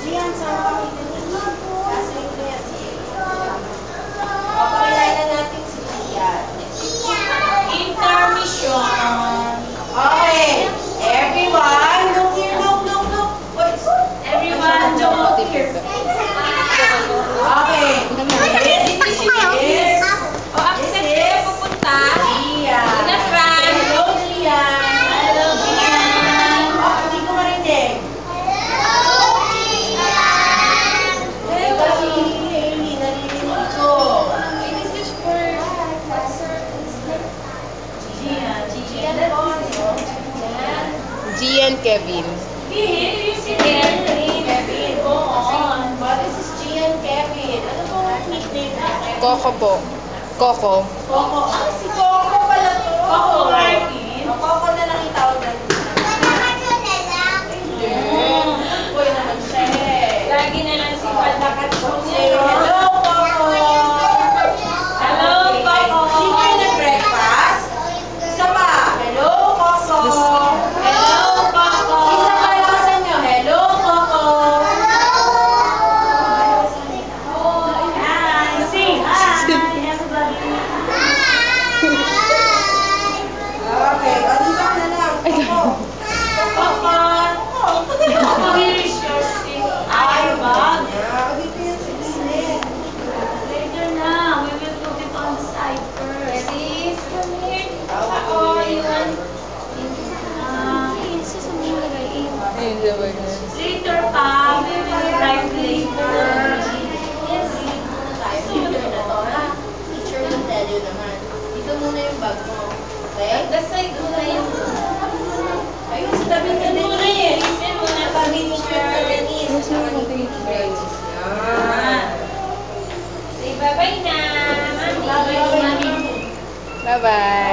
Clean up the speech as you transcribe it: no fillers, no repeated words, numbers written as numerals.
Gian, sama kami dito. Kasi ito yan. Pakilala natin si Gian. Intermission. Okay. Everyone, look here, look. Everyone, look here. Okay. This is pupunta. Gian. Hello, Gian. Hello, Gian. Oh, hindi ko marinig. Kasi Hailey, narinig ko. This is for Gian. Gian Kevin. Kevin. Go on. But this is Gian Kevin. Ano pong nickname natin? Coco po. Coco. Coco. Ah, si Coco pala to. Coco Martin. Coco na lang itawag natin. Hindi. Boy naman siya eh. Lagi na lang si Paldakat po Say hello, Coco. Hello, Coco. Hindi kayo nag-breakfast? Isa pa. Hello, Coco. Hello, Coco. Isa pa lang sa inyo. Hello, Coco. Hi. Say hi, everybody. Okay, o dito ka na lang. Coco. Coco. Coco, here is your seat. Your bag. O dito yan sa gilid. Later na. We will put it on the side first. Please, come here. Coco, you want? Ayun, sabay na. Later pa. We will write later. Yes. Teacher na to, ha? Teacher will tell you naman. Dito muna yung bag mo. Okay? The side muna yung... Ayun, sa tabi ka din. Muna eh. Listen muna. Tabi ni Teacher Denise. Mas mga konting grades. Yan. Say bye-bye na. Mami. Bye-bye. Bye-bye.